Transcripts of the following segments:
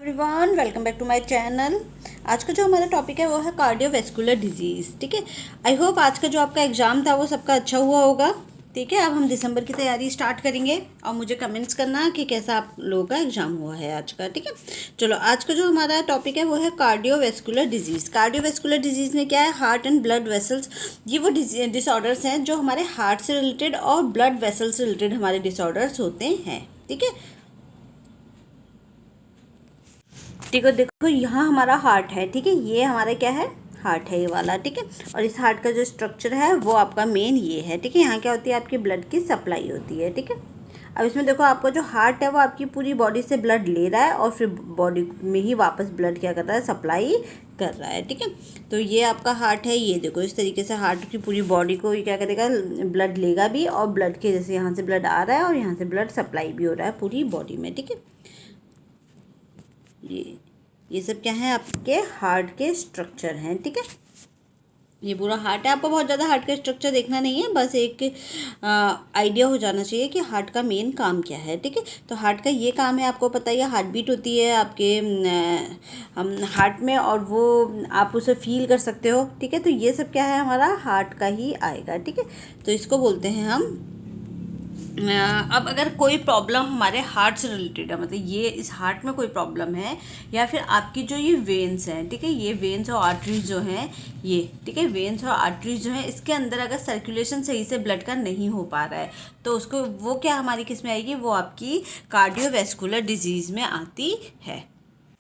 Everyone, welcome back to my channel. आज का जो हमारा टॉपिक है वो है कार्डियोवैस्कुलर डिजीज़। ठीक है, आई होप आज का जो आपका एग्ज़ाम था वो सबका अच्छा हुआ होगा। ठीक है, अब हम दिसंबर की तैयारी स्टार्ट करेंगे और मुझे कमेंट्स करना कि कैसा आप लोगों का एग्ज़ाम हुआ है आज का। ठीक है, चलो आज का जो हमारा टॉपिक है वो है कार्डियोवैस्कुलर डिजीज़। कार्डियोवैस्कुलर डिजीज़ में क्या है, हार्ट एंड ब्लड वेसल्स, ये वो डिसऑर्डर्स हैं जो हमारे हार्ट से रिलेटेड और ब्लड वेसल से रिलेटेड हमारे डिसऑर्डर्स होते हैं। ठीक है, ठीक है, देखो यहाँ हमारा हार्ट है। ठीक है, ये हमारा क्या है, हार्ट है ये वाला। ठीक है, और इस हार्ट का जो स्ट्रक्चर है वो आपका मेन ये है। ठीक है, यहाँ क्या होती है, आपकी ब्लड की सप्लाई होती है। ठीक है, अब इसमें देखो आपका जो हार्ट है वो आपकी पूरी बॉडी से ब्लड ले रहा है और फिर बॉडी में ही वापस ब्लड क्या कर रहा है, सप्लाई कर रहा है। ठीक है, तो ये आपका हार्ट है। ये देखो इस तरीके से हार्ट की पूरी बॉडी को ये क्या करेगा, ब्लड लेगा भी और ब्लड के जैसे यहाँ से ब्लड आ रहा है और यहाँ से ब्लड सप्लाई भी हो रहा है पूरी बॉडी में। ठीक है, ये सब क्या है, आपके हार्ट के स्ट्रक्चर हैं। ठीक है, ये पूरा हार्ट है। आपको बहुत ज़्यादा हार्ट का स्ट्रक्चर देखना नहीं है, बस एक आइडिया हो जाना चाहिए कि हार्ट का मेन काम क्या है। ठीक है, तो हार्ट का ये काम है, आपको पता ही है, हार्ट बीट होती है आपके हम हार्ट में और वो आप उसे फील कर सकते हो। ठीक है, तो ये सब क्या है, हमारा हार्ट का ही आएगा। ठीक है, तो इसको बोलते हैं हम अब अगर कोई प्रॉब्लम हमारे हार्ट से रिलेटेड है, मतलब ये इस हार्ट में कोई प्रॉब्लम है या फिर आपकी जो ये वेन्स हैं, ठीक है, ये वेन्स और आर्टरीज जो हैं ये, ठीक है, वेन्स और आर्टरीज जो हैं इसके अंदर अगर सर्कुलेशन सही से ब्लड का नहीं हो पा रहा है तो उसको वो क्या हमारी किस में आएगी, वो आपकी कार्डियोवैस्कुलर डिजीज़ में आती है।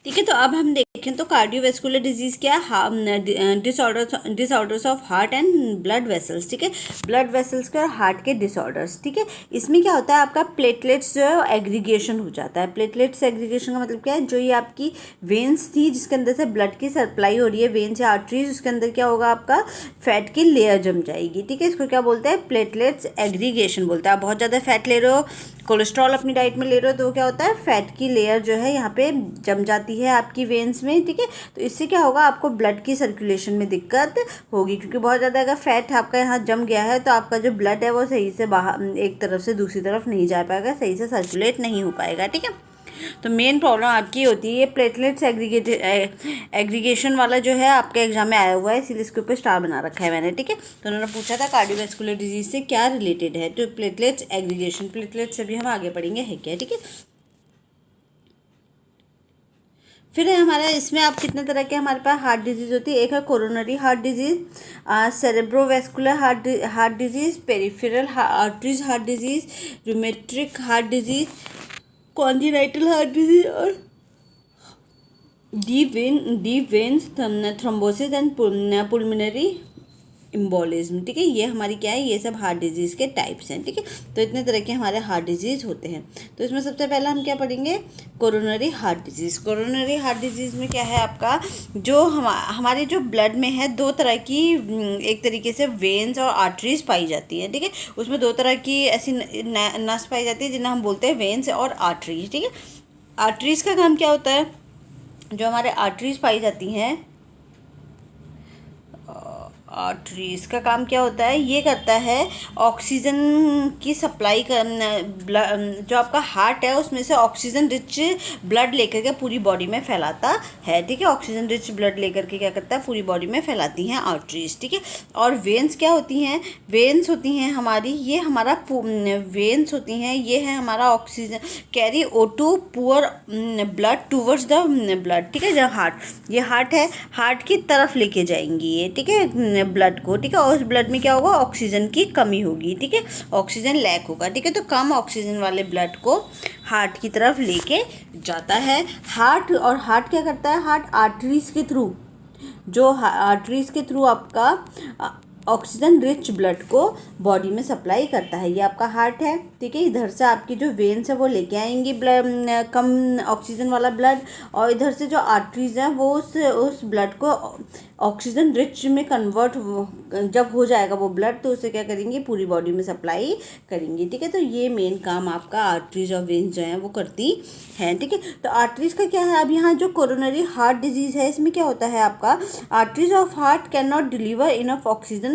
ठीक है, तो अब हम देखें तो कार्डियोवैस्कुलर डिजीज़ क्या है, disorders of heart and blood vessels. ठीक है, ब्लड वेसल्स के और हार्ट के डिसऑर्डर्स। ठीक है, इसमें क्या होता है, आपका प्लेटलेट्स जो है एग्रीगेशन हो जाता है। प्लेटलेट्स एग्रीगेशन का मतलब क्या है, जो ये आपकी वेन्स थी जिसके अंदर से ब्लड की सप्लाई हो रही है, वेन्स या आर्टरीज, उसके अंदर क्या होगा, आपका फैट की लेयर जम जाएगी। ठीक है, इसको क्या बोलते हैं, प्लेटलेट्स एग्रीगेशन बोलते हैं। आप बहुत ज़्यादा फैट ले रहे हो, कोलेस्ट्रॉल अपनी डाइट में ले रहे हो, तो क्या होता है, फैट की लेयर जो है यहाँ पे जम जाती है आपकी वेन्स में। ठीक है, तो इससे क्या होगा, आपको ब्लड की सर्कुलेशन में दिक्कत होगी, क्योंकि बहुत ज़्यादा अगर फैट आपका यहाँ जम गया है तो आपका जो ब्लड है वो सही से बाहर एक तरफ से दूसरी तरफ नहीं जा पाएगा, सही से सर्कुलेट नहीं हो पाएगा। ठीक है, तो मेन प्रॉब्लम आपकी होती है ये प्लेटलेट्स एग्रीगेशन वाला जो है आपके एग्जाम में आया हुआ है, इसीलिए इसके ऊपर स्टार बना रखा है मैंने। ठीक है, तो उन्होंने पूछा था कार्डियोवैस्कुलर डिजीज से क्या रिलेटेड है, तो प्लेटलेट्स एग्रीगेशन, प्लेटलेट्स से भी हम आगे पढ़ेंगे है क्या। ठीक है, फिर है हमारा इसमें आप कितने तरह के हमारे पास हार्ट डिजीज़ होती है। एक है coronary heart disease, cerebrovascular heart disease, peripheral arteries heart disease, rheumatic heart disease, congenital heart disease और deep veins thrombosis and pulmonary embolism. ठीक है, ये हमारी क्या है, ये सब हार्ट डिजीज़ के टाइप्स हैं। ठीक है, तो इतने तरह के हमारे हार्ट डिजीज़ होते हैं। तो इसमें सबसे पहला हम क्या पढ़ेंगे, coronary heart disease. Coronary heart disease में क्या है, आपका जो हमारे जो ब्लड में है दो तरह की एक तरीके से वेन्स और आर्टरीज पाई जाती हैं। ठीक है, उसमें दो तरह की ऐसी नस पाई जाती है जिन्हें हम बोलते हैं वेन्स और आर्टरीज। ठीक है, आर्टरीज का काम क्या होता है, जो हमारे आर्टरीज पाई जाती हैं, आर्टरीज का काम क्या होता है, ये करता है ऑक्सीजन की सप्लाई कर, जो आपका हार्ट है उसमें से ऑक्सीजन रिच ब्लड लेकर के पूरी बॉडी में फैलाता है। ठीक है, ऑक्सीजन रिच ब्लड लेकर के क्या करता है, पूरी बॉडी में फैलाती हैं आर्टरीज। ठीक है, और वेन्स क्या होती हैं, वेन्स होती हैं हमारी, ये हमारा वेन्स होती हैं, ये है हमारा oxygen carry O2 poor blood towards the blood. ठीक है, जब हार्ट, ये हार्ट है, हार्ट की तरफ लेके जाएंगी ये, ठीक है, ब्लड को। ठीक है, और उस ब्लड में क्या होगा, ऑक्सीजन की कमी होगी। ठीक है, ऑक्सीजन लैक होगा। ठीक है, तो कम ऑक्सीजन वाले ब्लड को हार्ट की तरफ लेके जाता है हार्ट। और हार्ट क्या करता है, हार्ट आर्टरीज के थ्रू, जो आर्टरीज के थ्रू आपका ऑक्सीजन रिच ब्लड को बॉडी में सप्लाई करता है। ये आपका हार्ट है। ठीक है, इधर से आपकी जो वेन्स है वो लेके आएंगी ब्लड, कम ऑक्सीजन वाला ब्लड, और इधर से जो आर्टरीज हैं वो उस ब्लड को ऑक्सीजन रिच में कन्वर्ट जब हो जाएगा वो ब्लड, तो उसे क्या करेंगी, पूरी बॉडी में सप्लाई करेंगी। ठीक है, तो ये मेन काम आपका आर्टरीज और वेन्स जो हैं वो करती हैं। ठीक है, तो आर्टरीज का क्या है, अब यहाँ जो कोरोनरी हार्ट डिजीज़ है इसमें क्या होता है, आपका arteries of heart can not deliver enough oxygen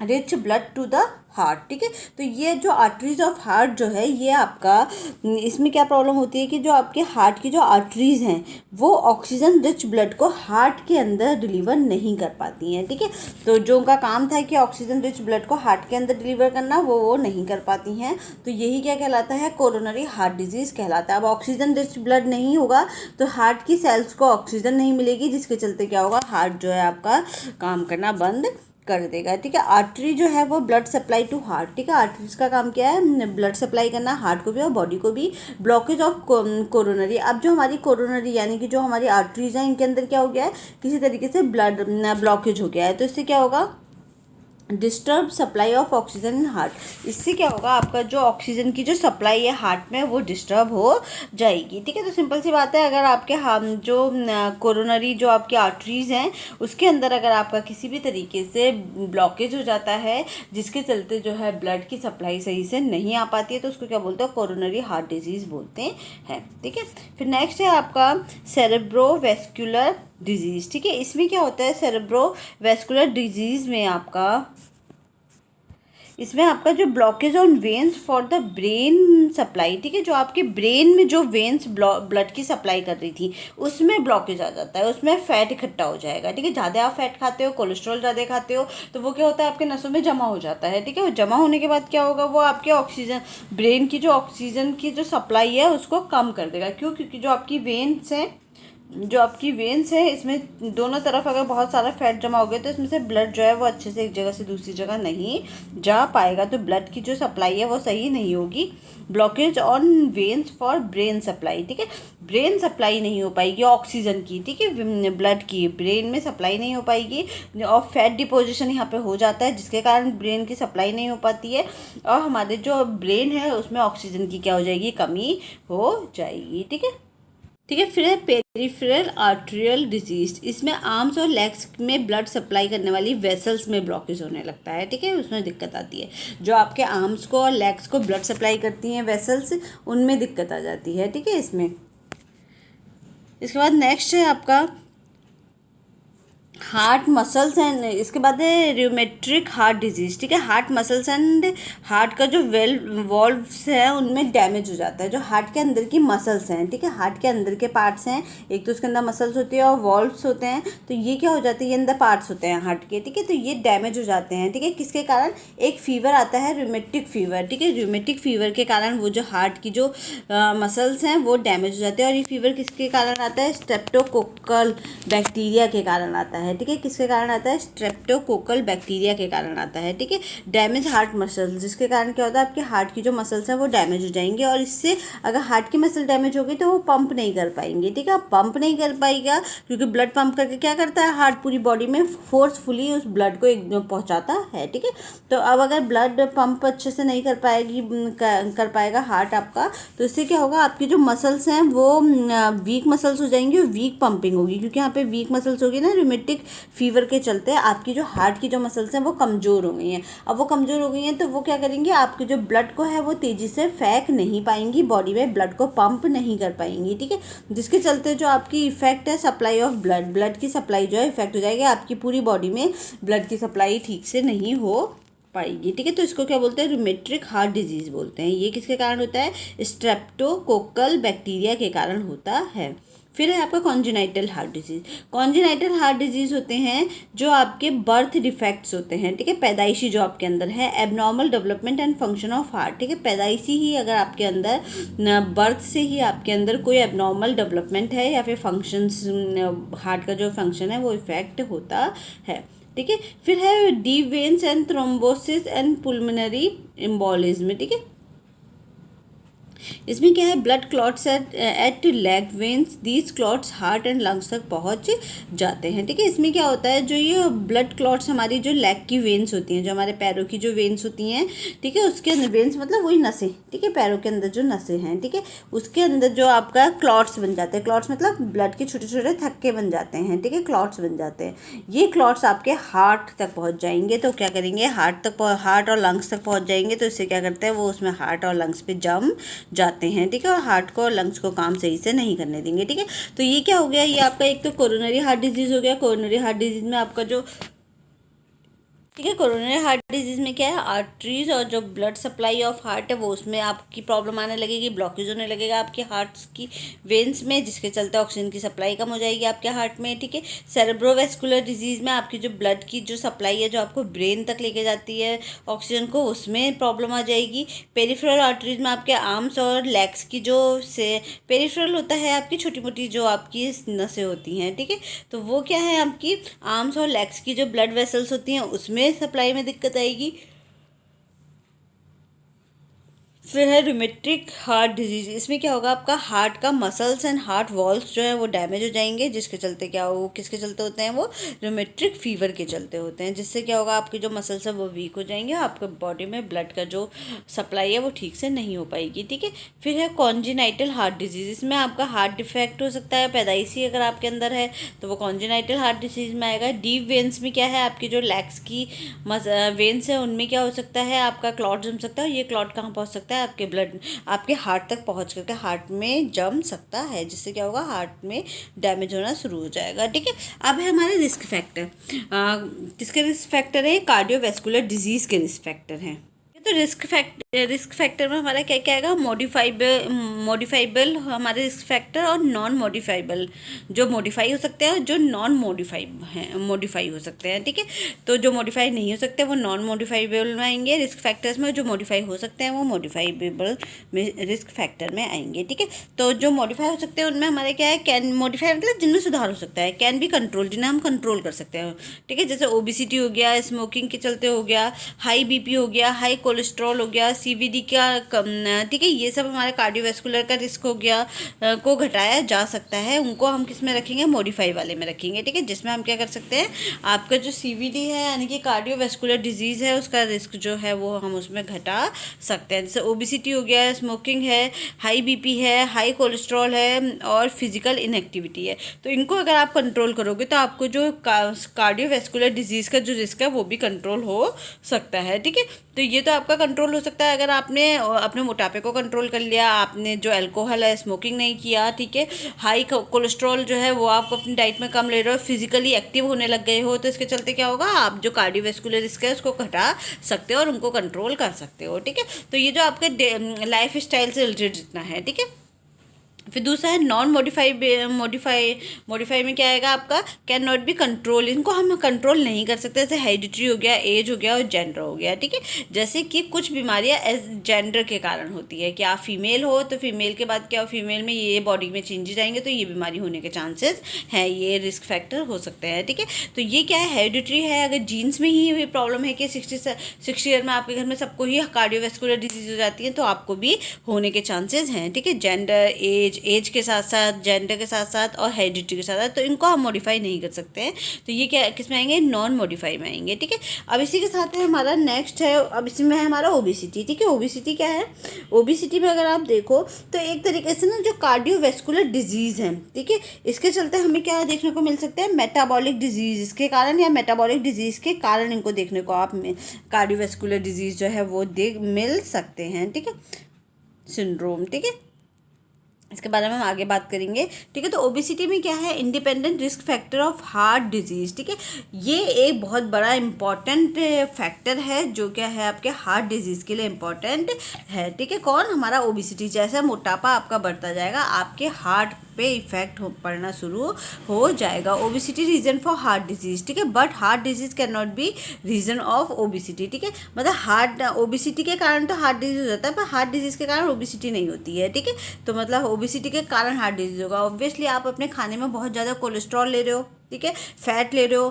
rich blood to the heart, ठीक है। तो ये जो आर्टरीज ऑफ हार्ट जो है ये आपका, इसमें क्या प्रॉब्लम होती है कि जो आपके हार्ट की जो आर्टरीज हैं वो ऑक्सीजन रिच ब्लड को हार्ट के अंदर डिलीवर नहीं कर पाती हैं, ठीक है। तो जो उनका काम था कि ऑक्सीजन रिच ब्लड को हार्ट के अंदर डिलीवर करना, वो नहीं कर पाती हैं। तो यही क्या कहलाता है, कोरोनरी हार्ट डिजीज़ कहलाता है। अब ऑक्सीजन रिच ब्लड नहीं होगा तो हार्ट की सेल्स को ऑक्सीजन नहीं मिलेगी, जिसके चलते क्या होगा, हार्ट जो है आपका काम करना बंद कर देगा, ठीक है। आर्टरी जो है वो ब्लड सप्लाई टू हार्ट, ठीक है। आर्टरीज का काम क्या है, ब्लड सप्लाई करना हार्ट को भी और बॉडी को भी। ब्लॉकेज ऑफ कोरोनरी, अब जो हमारी कोरोनरी यानी कि जो हमारी आर्टरीज हैं इनके अंदर क्या हो गया है, किसी तरीके से ब्लड ब्लॉकेज हो गया है, तो इससे क्या होगा, disturb supply of oxygen in heart. इससे क्या होगा, आपका जो ऑक्सीजन की जो सप्लाई है हार्ट में वो डिस्टर्ब हो जाएगी, ठीक है। तो सिंपल सी बात है, अगर आपके जो कोरोनरी जो आपकी आर्टरीज हैं उसके अंदर अगर आपका किसी भी तरीके से ब्लॉकेज हो जाता है, जिसके चलते जो है ब्लड की सप्लाई सही से नहीं आ पाती है, तो उसको क्या बोलते हैं, कोरोनरी हार्ट डिजीज़ बोलते हैं, ठीक है। फिर नेक्स्ट है आपका सेरेब्रोवैस्कुलर डिजीज़, ठीक है। इसमें क्या होता है, सेरेब्रोवैस्कुलर डिजीज़ में इसमें आपका जो blockage on veins for the brain supply, ठीक है, जो आपके ब्रेन में जो वेन्स ब्लड की सप्लाई कर रही थी उसमें ब्लॉकेज आ जाता है, उसमें फैट इकट्ठा हो जाएगा, ठीक है। ज़्यादा आप फैट खाते हो, कोलेस्ट्रॉल ज़्यादा खाते हो, तो वो क्या होता है, आपके नसों में जमा हो जाता है, ठीक है। वो जमा होने के बाद क्या होगा, वो आपके ऑक्सीजन, ब्रेन की जो ऑक्सीजन की जो सप्लाई है उसको कम कर देगा। क्यों? क्योंकि जो आपकी वेन्स है इसमें दोनों तरफ अगर बहुत सारा फैट जमा हो गया तो इसमें से ब्लड जो है वो अच्छे से एक जगह से दूसरी जगह नहीं जा पाएगा, तो ब्लड की जो सप्लाई है वो सही नहीं होगी। Blockage on veins for brain supply, ठीक है, ब्रेन सप्लाई नहीं हो पाएगी ऑक्सीजन की, ठीक है, ब्लड की ब्रेन में सप्लाई नहीं हो पाएगी, और फैट डिपोजिशन यहाँ पे हो जाता है, जिसके कारण ब्रेन की सप्लाई नहीं हो पाती है, और हमारे जो ब्रेन है उसमें ऑक्सीजन की क्या हो जाएगी, कमी हो जाएगी, ठीक है। ठीक है, फिर है पेरिफेरल आर्टेरियल डिजीज। इसमें आर्म्स और लेग्स में ब्लड सप्लाई करने वाली वेसल्स में ब्लॉकेज होने लगता है, ठीक है, उसमें दिक्कत आती है। जो आपके आर्म्स को और लेग्स को ब्लड सप्लाई करती हैं वेसल्स, उनमें दिक्कत आ जाती है, ठीक है। इसके बाद नेक्स्ट है आपका हार्ट मसल्स एंड, इसके बाद है रियोमेट्रिक हार्ट डिजीज़, ठीक है। हार्ट मसल्स एंड हार्ट का जो वॉल्व्स है उनमें डैमेज हो जाता है। जो हार्ट के अंदर की मसल्स हैं, ठीक है, हार्ट के अंदर के पार्ट्स हैं, एक तो उसके अंदर मसल्स होती है और वॉल्व्स होते हैं, तो ये क्या हो जाते हैं, ये अंदर पार्ट्स होते हैं हार्ट के, ठीक है, तो ये डैमेज हो जाते हैं, ठीक है। किसके कारण, एक फीवर आता है रियोमेटिक फीवर, ठीक है, रियोमेटिक फीवर के कारण वो जो हार्ट की जो मसल्स हैं वो डैमेज हो जाते हैं। और ये फीवर किसके कारण आता है, स्ट्रेप्टोकोकल बैक्टीरिया के कारण आता है, ठीक है। किसके कारण आता है, स्ट्रेप्टोकोकल बैक्टीरिया के कारण आता है, ठीक है। डैमेज हार्ट मसल्स, जिसके कारण क्या होता है, आपके हार्ट की जो मसल्स हैं वो डैमेज हो जाएंगे, और इससे अगर हार्ट की मसल डैमेज होगी तो वो पंप नहीं कर पाएंगे, ठीक है। पंप नहीं कर पाएगा क्योंकि ब्लड पंप करके क्या करता है, हार्ट पूरी बॉडी में फोर्सफुली उस ब्लड को एकदम पहुँचाता है, ठीक है। तो अब अगर ब्लड पंप अच्छे से नहीं कर पाएगा हार्ट आपका, तो इससे क्या होगा, आपकी जो मसल्स हैं वो वीक मसल्स हो जाएंगी और वीक पंपिंग होगी, क्योंकि यहाँ पे वीक मसल्स होगी ना, रियोमेटिक फीवर के चलते आपकी जो हार्ट की जो मसल्स हैं वो कमज़ोर हो गई हैं। अब वो कमज़ोर हो गई हैं तो वो क्या करेंगी, आपके जो ब्लड को है वो तेज़ी से फेंक नहीं पाएंगी, बॉडी में ब्लड को पंप नहीं कर पाएंगी, ठीक है। जिसके चलते जो आपकी इफेक्ट है सप्लाई ऑफ ब्लड की सप्लाई जो है इफेक्ट हो जाएगी, आपकी पूरी बॉडी में ब्लड की सप्लाई ठीक से नहीं हो पाएगी, ठीक है। तो इसको क्या बोलते हैं, रियोमेट्रिक हार्ट डिजीज़ बोलते हैं। ये किसके कारण होता है, स्ट्रेप्टोकोकल बैक्टीरिया के कारण होता है। फिर है आपका congenital heart disease. Congenital heart disease होते हैं जो आपके बर्थ डिफेक्ट्स होते हैं, ठीक है, पैदाइशी जो आपके अंदर है, abnormal development and function of heart, ठीक है, पैदाइशी ही अगर आपके अंदर बर्थ से ही आपके अंदर कोई एबनॉर्मल डेवलपमेंट है या फिर फंक्शंस, हार्ट का जो फंक्शन है वो इफेक्ट होता है, ठीक है। फिर है deep veins and thrombosis and pulmonary embolism, ठीक है। इसमें क्या है, blood clots at leg veins, these clots heart and lungs तक पहुंच जाते हैं, ठीक है। इसमें क्या होता है, जो ये ब्लड क्लॉट्स हमारी जो लेग की वेन्स होती हैं, जो हमारे पैरों की जो वेन्स होती हैं, ठीक है, उसके अंदर वेन्स मतलब वही नसें, ठीक है, पैरों के अंदर जो नसें हैं, ठीक है, उसके अंदर जो आपका क्लॉट्स बन जाते हैं, क्लॉट्स मतलब ब्लड के छोटे छोटे थक्के बन जाते हैं, ठीक है, क्लॉट्स बन जाते हैं। ये क्लॉट्स आपके हार्ट तक पहुँच जाएंगे, तो क्या करेंगे, हार्ट और लंग्स तक पहुँच जाएंगे, तो इससे क्या करते हैं, वो उसमें हार्ट और लंग्स पे जम जाते हैं, ठीक है, और हार्ट को और लंग्स को काम सही से नहीं करने देंगे, ठीक है। तो ये क्या हो गया, ये आपका एक तो कोरोनरी हार्ट डिजीज़ हो गया। कोरोनरी हार्ट डिजीज़ में आपका जो ठीक है। कोरोनरी हार्ट डिजीज़ में क्या है, आर्टरीज और जो ब्लड सप्लाई ऑफ हार्ट है वो उसमें आपकी प्रॉब्लम आने लगेगी, ब्लॉकेज होने लगेगा आपके हार्ट्स की वेन्स में, जिसके चलते ऑक्सीजन की सप्लाई कम हो जाएगी आपके हार्ट में। ठीक है। सेरेब्रोवैस्कुलर डिजीज़ में आपकी जो ब्लड की जो सप्लाई है, जो आपको ब्रेन तक लेके जाती है ऑक्सीजन को, उसमें प्रॉब्लम आ जाएगी। पेरिफेरल आर्टरीज में आपके आर्म्स और लेग्स की जो से पेरिफेरल होता है आपकी छोटी मोटी जो आपकी नसें होती हैं, ठीक है, तो वो क्या है, आपकी आर्म्स और लेग्स की जो ब्लड वेसल्स होती हैं उसमें सप्लाई में दिक्कत आएगी। फिर है रूमेटिक हार्ट डिजीज। इसमें क्या होगा, आपका हार्ट का मसल्स एंड हार्ट वॉल्स जो है वो डैमेज हो जाएंगे, जिसके चलते क्या हो, किसके चलते होते हैं वो, रूमेटिक फीवर के चलते होते हैं, जिससे क्या होगा, आपके जो मसल्स है वो वीक हो जाएंगे, आपके बॉडी में ब्लड का जो सप्लाई है वो ठीक से नहीं हो पाएगी। ठीक है। फिर है कॉन्जिनाइटल हार्ट डिजीज। इसमें आपका हार्ट डिफेक्ट हो सकता है, पैदाइशी अगर आपके अंदर है तो वो कॉन्जिनाइटल हार्ट डिजीज में आएगा। डीप वेन्स में क्या है, आपकी जो लेग्स की वेन्स है उनमें क्या हो सकता है, आपका क्लॉट जम सकता है। ये क्लॉट कहाँ पहुँच सकता है, आपके ब्लड आपके हार्ट तक पहुँच करके हार्ट में जम सकता है, जिससे क्या होगा, हार्ट में डैमेज होना शुरू हो जाएगा। ठीक है। अब है हमारे रिस्क फैक्टर। किसके रिस्क फैक्टर है, कार्डियोवैस्कुलर डिजीज़ के रिस्क फैक्टर हैं। तो रिस्क फैक्टर में हमारा क्या क्या आएगा, मॉडिफाइबल हमारे रिस्क फैक्टर और नॉन मॉडिफाइबल, जो मॉडिफाई हो सकते हैं और जो नॉन मॉडिफाई हो सकते हैं। ठीक है। तो जो मॉडिफाई नहीं हो सकते वो नॉन मॉडिफाइबल में आएंगे रिस्क फैक्टर्स में, जो मॉडिफाई हो सकते हैं वो मॉडिफाइबल में रिस्क फैक्टर में आएंगे। ठीक है। तो जो मॉडिफाई हो सकते हैं उनमें हमारे क्या है, कैन मॉडिफाई मतलब जिनमें सुधार हो सकता है, कैन भी कंट्रोल, जिन्हें हम कंट्रोल कर सकते हैं। ठीक है। जैसे ओबेसिटी हो गया, स्मोकिंग के चलते हो गया, हाई बीपी हो गया, हाई कोलेस्ट्रॉल हो गया, सीवीडी का कम, ठीक है, ये सब हमारे कार्डियोवैस्कुलर का रिस्क हो गया, को घटाया जा सकता है। उनको हम किस में रखेंगे, मॉडिफाई वाले में रखेंगे। ठीक है। जिसमें हम क्या कर सकते हैं, आपका जो सीवीडी है यानी कि कार्डियोवैस्कुलर डिजीज़ है उसका रिस्क जो है वो हम उसमें घटा सकते हैं। जैसे ओबेसिटी हो गया, स्मोकिंग है, हाई बीपी है, हाई कोलेस्ट्रॉल है और फिजिकल इनएक्टिविटी है, तो इनको अगर आप कंट्रोल करोगे तो आपको जो कार्डियोवैस्कुलर डिजीज़ का जो रिस्क है वो भी कंट्रोल हो सकता है। ठीक है। तो ये तो आपका कंट्रोल हो सकता है अगर आपने अपने मोटापे को कंट्रोल कर लिया, आपने जो अल्कोहल है, स्मोकिंग नहीं किया। ठीक है। हाई कोलेस्ट्रॉल जो है वो आप अपनी डाइट में कम ले रहे हो, फिजिकली एक्टिव होने लग गए हो, तो इसके चलते क्या होगा, आप जो कार्डियोवैस्कुलर रिस्क है उसको घटा सकते हो और उनको कंट्रोल कर सकते हो। ठीक है। तो ये जो आपके लाइफ स्टाइल से रिलेटेड जितना है। ठीक है। फिर दूसरा है नॉन मॉडिफाई में क्या आएगा, आपका कैन नॉट बी कंट्रोल। इनको हम कंट्रोल नहीं कर सकते, जैसे हेरिडिटी हो गया, एज हो गया और जेंडर हो गया। ठीक है। जैसे कि कुछ बीमारियां जेंडर के कारण होती है कि आप फीमेल हो तो फीमेल के बाद क्या हो, फीमेल में ये बॉडी में चेंजेस आएंगे तो ये बीमारी होने के चांसेस हैं, ये रिस्क फैक्टर हो सकते हैं। ठीक है। तो ये क्या है, हेरिडिटरी है। अगर जीन्स में ही प्रॉब्लम है कि 60 ईयर में आपके घर में सबको ही कार्डियोवैस्कुलर डिजीज हो जाती है, तो आपको भी होने के चांसेस हैं। ठीक है। जेंडर, एज के साथ साथ, जेंडर के साथ साथ और हेरिडिटी के साथ साथ, तो इनको हम मॉडिफाई नहीं कर सकते हैं। तो ये क्या किस में आएंगे, नॉन मॉडिफाई में आएंगे। ठीक है। अब इसी के साथ है हमारा नेक्स्ट है, अब इसमें है हमारा ओबेसिटी। ठीक है। ओबेसिटी क्या है, ओबेसिटी में अगर आप देखो तो एक तरीके से ना जो कार्डियोवैस्कुलर डिजीज़ है, ठीक है, इसके चलते हमें क्या देखने को मिल सकते हैं, मेटाबॉलिक डिजीज़ इसके कारण, या मेटाबॉलिक डिजीज़ के कारण इनको देखने को आप कार्डियोवैस्कुलर डिजीज़ जो है वो मिल सकते हैं। ठीक है। सिंड्रोम। ठीक है। इसके बारे में हम आगे बात करेंगे। ठीक है। तो ओबेसिटी में क्या है, independent risk factor of heart disease. ठीक है। ये एक बहुत बड़ा इंपॉर्टेंट फैक्टर है जो क्या है, आपके हार्ट डिजीज़ के लिए इम्पॉर्टेंट है। ठीक है। कौन, हमारा ओबेसिटी। जैसा मोटापा आपका बढ़ता जाएगा आपके हार्ट पे इफेक्ट पड़ना शुरू हो जाएगा। Obesity reason for heart disease. ठीक है। But heart disease can not be reason of obesity. ठीक है। मतलब हार्ट ओबेसिटी के कारण तो हार्ट डिजीज़ हो जाता है, पर हार्ट डिजीज़ के कारण ओबेसिटी नहीं होती है। ठीक है। तो मतलब ओबेसिटी के कारण हार्ट डिजीज़ होगा। ऑब्वियसली आप अपने खाने में बहुत ज़्यादा कोलेस्ट्रॉल ले रहे हो, ठीक है, फैट ले रहे हो,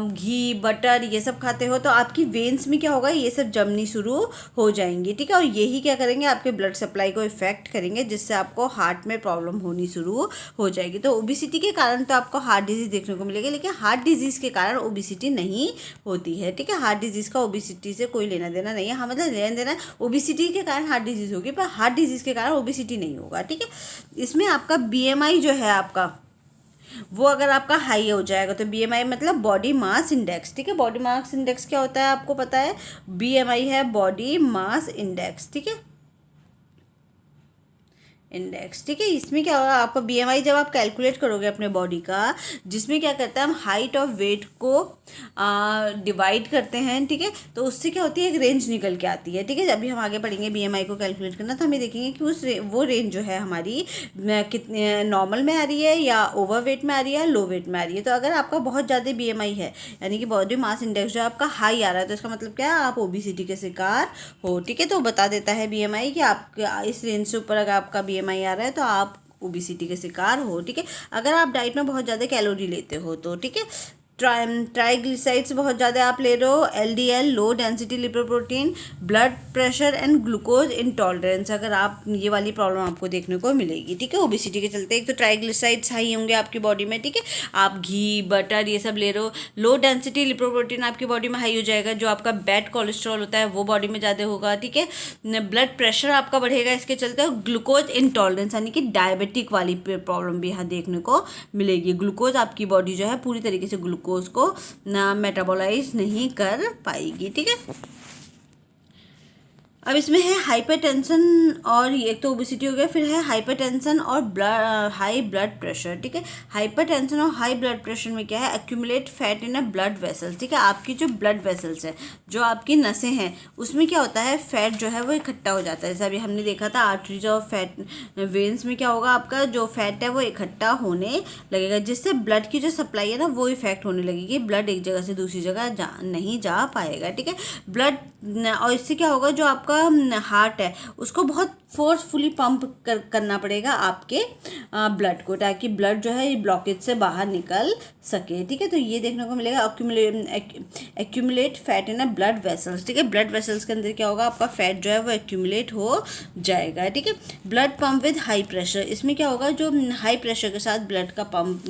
घी, बटर ये सब खाते हो, तो आपकी वेन्स में क्या होगा, ये सब जमनी शुरू हो जाएंगी। ठीक है। और यही क्या करेंगे, आपके ब्लड सप्लाई को इफेक्ट करेंगे, जिससे आपको हार्ट में प्रॉब्लम होनी शुरू हो जाएगी। तो ओबेसिटी के कारण तो आपको हार्ट डिजीज़ देखने को मिलेगी, लेकिन हार्ट डिजीज़ के कारण ओबेसिटी नहीं होती है। ठीक है। हार्ट डिजीज़ का ओबेसिटी से कोई लेना देना नहीं है। हाँ, मतलब लेना देना, ओबेसिटी के कारण हार्ट डिजीज़ होगी पर हार्ट डिजीज़ के कारण ओबेसिटी नहीं होगा। ठीक है। इसमें आपका BMI जो है आपका, वो अगर आपका हाई हो जाएगा तो BMI मतलब बॉडी मास इंडेक्स। ठीक है। बॉडी मास इंडेक्स क्या होता है आपको पता है, BMI है बॉडी मास इंडेक्स। ठीक है। इंडेक्स, ठीक है। इसमें क्या होगा, आपका बीएमआई जब आप कैलकुलेट करोगे अपने बॉडी का, जिसमें क्या करता है, हम हाइट और वेट को डिवाइड करते हैं, ठीक है। तो उससे क्या होती है, एक रेंज निकल के आती है, ठीक है। अभी हम आगे पढ़ेंगे बीएमआई को कैलकुलेट करना, तो हमें देखेंगे कि वो रेंज जो है हमारी कितने नॉर्मल में आ रही है या ओवर वेट में आ रही है, लो वेट में आ रही है। तो अगर आपका बहुत ज़्यादा बीएमआई है, यानी कि बॉडी मास इंडेक्स जो आपका हाई आ रहा है, तो इसका मतलब क्या है, आप ओबेसिटी के शिकार हो, ठीक है। तो बता देता है बीएमआई कि आपका इस रेंज से ऊपर अगर आपका बीएमआई आ रहा है तो आप ओबेसिटी के शिकार हो, ठीक है। अगर आप डाइट में बहुत ज़्यादा कैलोरी लेते हो तो, ठीक है। ट्राइग्लिसराइड्स बहुत ज़्यादा आप ले रहे हो, LDL low density lipoprotein, blood pressure and glucose intolerance, अगर आप ये वाली प्रॉब्लम आपको देखने को मिलेगी, ठीक है, ओबेसिटी के चलते। एक तो ट्राइग्लिसराइड्स हाई होंगे आपकी बॉडी में, ठीक है। आप घी बटर ये सब ले रहे हो। लो डेंसिटी लिपोप्रोटीन आपकी बॉडी में हाई हो जाएगा, जो आपका बैड कोलेस्ट्रॉल होता है वो बॉडी में ज़्यादा होगा, ठीक है। ब्लड प्रेशर आपका बढ़ेगा इसके चलते। ग्लूकोज इंटॉलरेंस यानी कि डायबिटिक वाली प्रॉब्लम भी यहाँ देखने को मिलेगी। ग्लूकोज आपकी बॉडी जो है पूरी तरीके से ग्लूकोज को ना मेटाबोलाइज नहीं कर पाएगी, ठीक है। अब इसमें है हाइपरटेंशन, और एक तो ओबेसिटी हो गया, फिर है हाइपरटेंशन और हाई ब्लड प्रेशर, ठीक है। हाइपरटेंशन और हाई ब्लड प्रेशर में क्या है, accumulate fat in a blood vessels, ठीक है। आपकी जो ब्लड वेसल्स है, जो आपकी नसें हैं, उसमें क्या होता है, फैट जो है वो इकट्ठा हो जाता है। जैसे अभी हमने देखा था आर्टरीज और फैट वेन्स में क्या होगा, आपका जो फैट है वो इकट्ठा होने लगेगा, जिससे ब्लड की जो सप्लाई है ना वो इफेक्ट होने लगेगी। ब्लड एक जगह से दूसरी जगह नहीं जा पाएगा, ठीक है। ब्लड, और इससे क्या होगा, जो आपका हार्ट है उसको बहुत फोर्सफुली पंप करना पड़ेगा आपके ब्लड को, ताकि ब्लड जो है ये ब्लॉकेज से बाहर निकल सके, ठीक है। तो ये देखने को मिलेगा accumulate fat in a blood vessels, ठीक है। ब्लड वेसल्स के अंदर क्या होगा, आपका फैट जो है वो एक्यूमुलेट हो जाएगा, ठीक है। Blood pump with high pressure, इसमें क्या होगा, जो हाई प्रेशर के साथ ब्लड का पंप,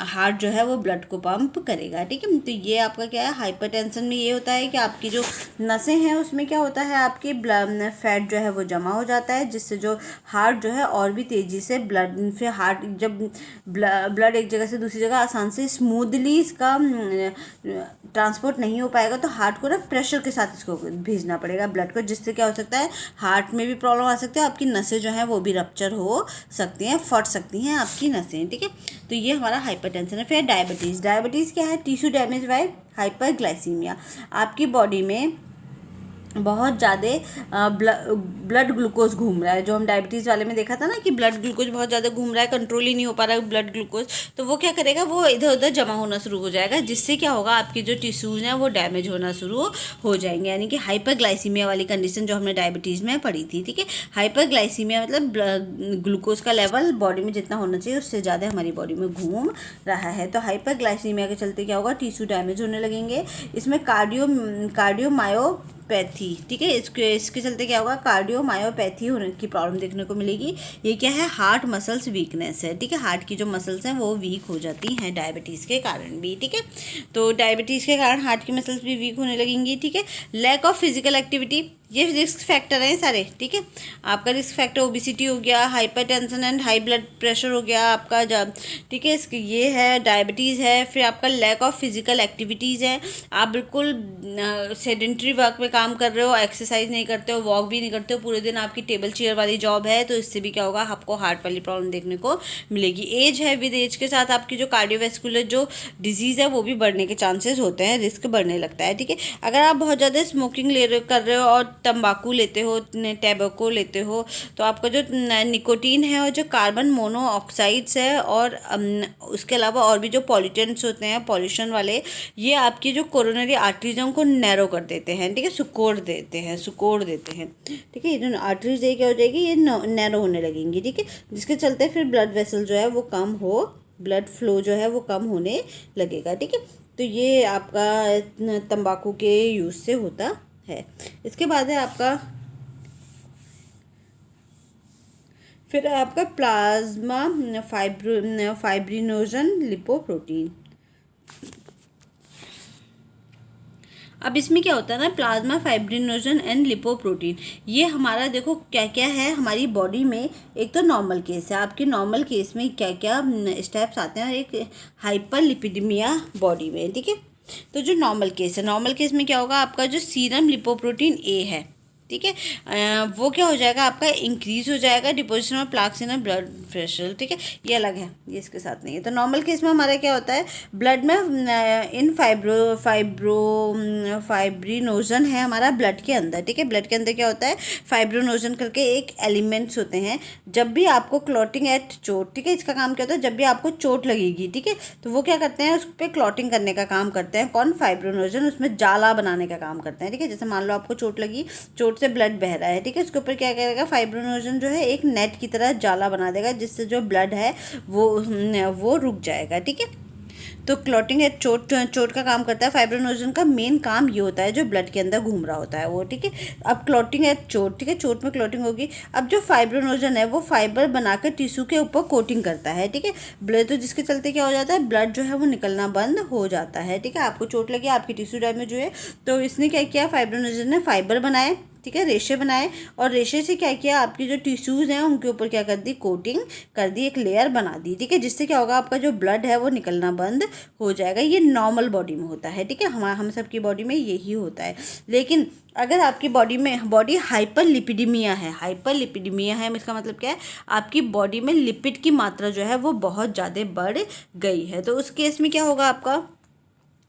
हार्ट जो है वो ब्लड को पंप करेगा, ठीक है। तो ये आपका क्या है, हाइपरटेंशन में ये होता है कि आपकी जो नसें हैं उसमें क्या होता है, आपकी फैट जो है वो जमा हो जाता है, जिससे जो हार्ट जो है और भी तेज़ी से फिर हार्ट जब ब्लड एक जगह से दूसरी जगह आसान से स्मूथली इसका ट्रांसपोर्ट नहीं हो पाएगा, तो हार्ट को ना प्रेशर के साथ इसको भेजना पड़ेगा ब्लड को, जिससे क्या हो सकता है, हार्ट में भी प्रॉब्लम आ सकती है, आपकी नसें जो हैं वो भी रप्चर हो सकती हैं, फट सकती हैं आपकी नसें, ठीक है। तो ये हमारा हाइपरटेंशन है। फिर डायबिटीज़ क्या है, टिश्यू डैमेज बाय हाइपरग्लाइसीमिया, आपकी बॉडी में बहुत ज़्यादा ब्लड ग्लूकोज घूम रहा है, जो हम डायबिटीज़ वाले में देखा था ना कि ब्लड ग्लूकोज बहुत ज़्यादा घूम रहा है, कंट्रोल ही नहीं हो पा रहा है ब्लड ग्लूकोज, तो वो क्या करेगा, वो इधर उधर जमा होना शुरू हो जाएगा, जिससे क्या होगा, आपकी जो टिश्यूज़ हैं वो डैमेज होना शुरू हो जाएंगे, यानी कि हाइपरग्लाइसीमिया वाली कंडीशन जो हमने डायबिटीज़ में पढ़ी थी, ठीक है। हाइपरग्लाइसीमिया मतलब ग्लूकोज का लेवल बॉडी में जितना होना चाहिए उससे ज़्यादा हमारी बॉडी में घूम रहा है। तो हाइपरग्लाइसीमिया के चलते क्या होगा, टिश्यू डैमेज होने लगेंगे। इसमें कार्डियोमायोपैथी, ठीक है, इसके चलते क्या होगा, कार्डियोमायोपैथी होने की प्रॉब्लम देखने को मिलेगी। ये क्या है, हार्ट मसल्स वीकनेस है, ठीक है। हार्ट की जो मसल्स हैं वो वीक हो जाती हैं डायबिटीज़ के कारण भी, ठीक है। तो डायबिटीज़ के कारण हार्ट की मसल्स भी वीक होने लगेंगी, ठीक है। लैक ऑफ फिजिकल एक्टिविटी, ये रिस्क फैक्टर हैं सारे, ठीक है। आपका रिस्क फैक्टर ओबेसिटी हो गया, hypertension and high blood pressure हो गया आपका, जब ठीक है, इसके ये है डायबिटीज़ है। फिर आपका लैक ऑफ फिजिकल एक्टिविटीज़ है, आप बिल्कुल सेडेंट्री वर्क में काम कर रहे हो, एक्सरसाइज नहीं करते हो, वॉक भी नहीं करते हो, पूरे दिन आपकी टेबल चेयर वाली जॉब है, तो इससे भी क्या होगा, आपको हार्ट वाली प्रॉब्लम देखने को मिलेगी। एज है, विद एज के साथ आपकी जो कार्डियोवैस्कुलर जो डिजीज़ है वो भी बढ़ने के चांसेस होते हैं, रिस्क बढ़ने लगता है, ठीक है। अगर आप बहुत ज़्यादा स्मोकिंग कर रहे हो और तंबाकू लेते हो, टैबको लेते हो, तो आपका जो निकोटीन है और जो कार्बन मोनोऑक्साइड्स है और उसके अलावा और भी जो पॉल्यूटेंट्स होते हैं, पॉल्यूशन वाले, ये आपकी जो कोरोनरी आर्टरीजों को नैरो कर देते हैं, ठीक है, सुकोड़ देते हैं, ठीक है। ये जो आर्टरीज है क्या हो जाएगी, ये नैरो होने लगेंगी, ठीक है, जिसके चलते फिर ब्लड वेसल जो है वो कम हो, ब्लड फ्लो जो है वो कम होने लगेगा, ठीक है। तो ये आपका तंबाकू के यूज़ से होता है। इसके बाद है आपका, फिर आपका प्लाज्मा फाइब्रिनोजन लिपोप्रोटीन। अब इसमें क्या होता है ना, प्लाज्मा फाइब्रिनोजन एंड लिपोप्रोटीन, ये हमारा देखो क्या क्या है हमारी बॉडी में। एक तो नॉर्मल केस है, आपके नॉर्मल केस में क्या क्या स्टेप्स आते हैं, एक हाइपर लिपिडीमिया बॉडी में, ठीक है। तो जो नॉर्मल केस है, नॉर्मल केस में क्या होगा, आपका जो सीरम लिपोप्रोटीन ए है, ठीक है। वो क्या हो जाएगा आपका, इंक्रीज हो जाएगा deposition of plaques in blood vessel, ठीक है। ये अलग है, ये इसके साथ नहीं है। तो नॉर्मल केस में हमारा क्या होता है, ब्लड में इन फाइब्रिनोजन है हमारा ब्लड के अंदर, ठीक है। ब्लड के अंदर क्या होता है, फाइब्रिनोजन करके एक एलिमेंट्स होते हैं। जब भी आपको क्लॉटिंग एट चोट, ठीक है, इसका काम क्या होता है, जब भी आपको चोट लगेगी, ठीक है, तो वो क्या करते हैं, उस पर क्लॉटिंग करने का काम करते हैं। कौन, फाइब्रिनोजन, उसमें जाला बनाने का काम करते हैं, ठीक है। जैसे मान लो आपको चोट लगी, चोट से ब्लड बह रहा है, ठीक है, उसके ऊपर क्या करेगा, फाइब्रिनोजन जो है एक नेट की तरह जाला बना देगा, जिससे जो ब्लड है वो रुक जाएगा, ठीक है। तो क्लॉटिंग एट चोट का काम करता है। फाइब्रिनोजन का मेन काम ये होता है, जो ब्लड के अंदर घूम रहा होता है वो, ठीक है। अब क्लॉटिंग एट चोट, ठीक है, चोट में क्लॉटिंग होगी। अब जो फाइब्रिनोजन है वो फाइबर बनाकर टिश्यू के ऊपर कोटिंग करता है, ठीक है। ब्लड, तो जिसके चलते क्या हो जाता है, ब्लड जो है वो निकलना बंद हो जाता है, ठीक है। आपको चोट लगी, आपकी टिश्यू डैमेज हुए, तो इसने क्या किया, फाइब्रिनोजन ने फाइबर बनाए, ठीक है, रेशे बनाए, और रेशे से क्या किया, आपकी जो टिश्यूज़ हैं उनके ऊपर क्या कर दी, कोटिंग कर दी, एक लेयर बना दी, ठीक है, जिससे क्या होगा, आपका जो ब्लड है वो निकलना बंद हो जाएगा। ये नॉर्मल बॉडी में होता है, ठीक है, हम सबकी बॉडी में यही होता है। लेकिन अगर आपकी बॉडी हाइपर लिपिडीमिया है, इसका मतलब क्या है, आपकी बॉडी में लिपिड की मात्रा जो है वो बहुत ज़्यादा बढ़ गई है, तो उस केस में क्या होगा आपका,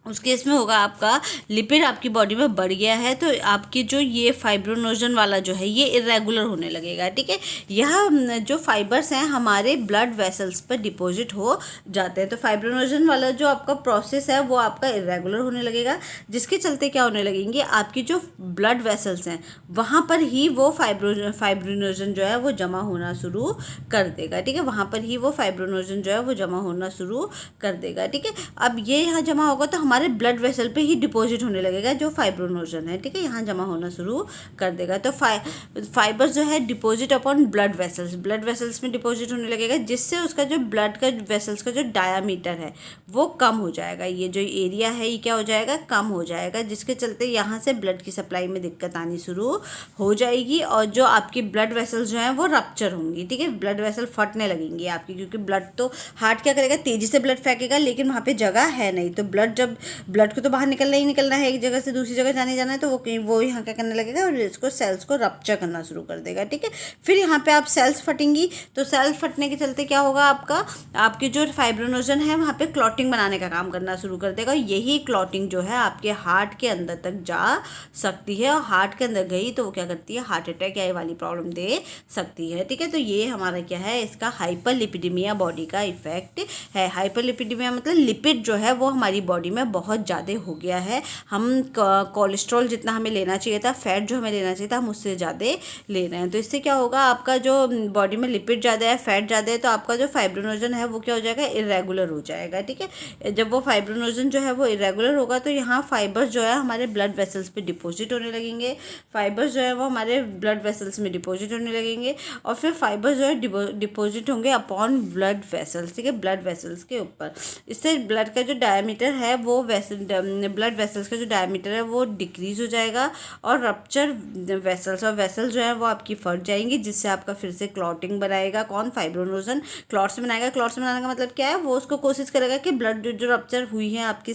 उस केस में होगा आपका लिपिड आपकी बॉडी में बढ़ गया है, तो आपकी जो ये फाइब्रिनोजन वाला जो है ये इरेगुलर होने लगेगा, ठीक है। यह जो फाइबर्स हैं हमारे ब्लड वेसल्स पर डिपॉजिट हो जाते हैं। तो फाइब्रिनोजन वाला जो आपका प्रोसेस है वो आपका इरेगुलर होने लगेगा, जिसके चलते क्या होने लगेंगे, आपकी जो ब्लड वेसल्स हैं वहाँ पर ही वो फाइब्रिनोजन जो है वो जमा होना शुरू कर देगा, ठीक है। वहाँ पर ही वो फाइब्रिनोजन जो है वो जमा होना शुरू कर देगा, ठीक है। अब ये यहाँ जमा होगा तो हमारे ब्लड वेसल पे ही डिपॉजिट होने लगेगा जो फाइब्रिनोजन है, ठीक है, यहाँ जमा होना शुरू कर देगा। तो फाइबर्स जो है डिपॉजिट अपॉन ब्लड वेसल्स में डिपॉजिट होने लगेगा, जिससे उसका जो ब्लड का वेसल्स का जो डायामीटर है वो कम हो जाएगा। ये जो एरिया है ये क्या हो जाएगा, कम हो जाएगा, जिसके चलते यहाँ से ब्लड की सप्लाई में दिक्कत आनी शुरू हो जाएगी, और जो आपकी ब्लड वेसल्स जो हैं वो रप्चर होंगी, ठीक है, ब्लड वेसल फटने लगेंगी आपकी, क्योंकि ब्लड तो हार्ट क्या करेगा, तेजी से ब्लड फेंकेगा, लेकिन वहाँ पे जगह है नहीं, तो ब्लड को तो बाहर निकलना ही निकलना है, एक जगह से दूसरी जगह जाना है, तो वो यहाँ क्या करने लगेगा, और इसको सेल्स को रप्चर करना शुरू कर देगा, ठीक है। फिर यहाँ पे आप सेल्स फटेंगी, तो सेल्स फटने के चलते क्या होगा, आपकी जो फाइब्रिनोजन है वहाँ पे क्लॉटिंग बनाने का काम करना शुरू कर देगा, और यही क्लॉटिंग जो है आपके हार्ट के अंदर तक जा सकती है, और हार्ट के अंदर गई तो वो क्या करती है, हार्ट अटैक या ये वाली प्रॉब्लम दे सकती है, ठीक है। तो ये हमारा क्या है, इसका हाइपरलिपिडीमिया बॉडी का इफेक्ट है। हाइपरलिपिडीमिया मतलब लिपिड जो है वो हमारी बॉडी में बहुत ज़्यादा हो गया है, हम कोलेस्ट्रॉल जितना हमें लेना चाहिए था, फैट जो हमें लेना चाहिए था, हम उससे ज़्यादा ले रहे हैं। तो इससे क्या होगा, आपका जो बॉडी में लिपिड ज़्यादा है, फैट ज़्यादा है, तो आपका जो फाइब्रिनोजन है वो क्या हो जाएगा, इरेगुलर हो जाएगा, ठीक है। जब वो फाइब्रिनोजन जो है वो इरेगुलर होगा तो यहाँ फाइबर्स जो है हमारे ब्लड वेसल्स पे डिपॉजिट होने लगेंगे, फाइबर्स जो है वो हमारे ब्लड वेसल्स में डिपॉजिट होने लगेंगे, और फिर फाइबर्स जो है डिपॉजिट होंगे अपॉन ब्लड वेसल्स, ठीक है, ब्लड वेसल्स के ऊपर। इससे ब्लड का जो डायमीटर है वो ब्लड वेसल्स का जो डायमीटर है वो डिक्रीज हो जाएगा, और रप्चर वेसल्स और वेसल्स जो है वो आपकी फट जाएंगी, जिससे आपका फिर से क्लॉटिंग बनाएगा, कौन, फाइब्रिनोजन क्लॉट्स बनाएगा। क्लॉट्स बनाने का मतलब क्या है, वो उसको कोशिश करेगा कि ब्लड जो रप्चर हुई है आपकी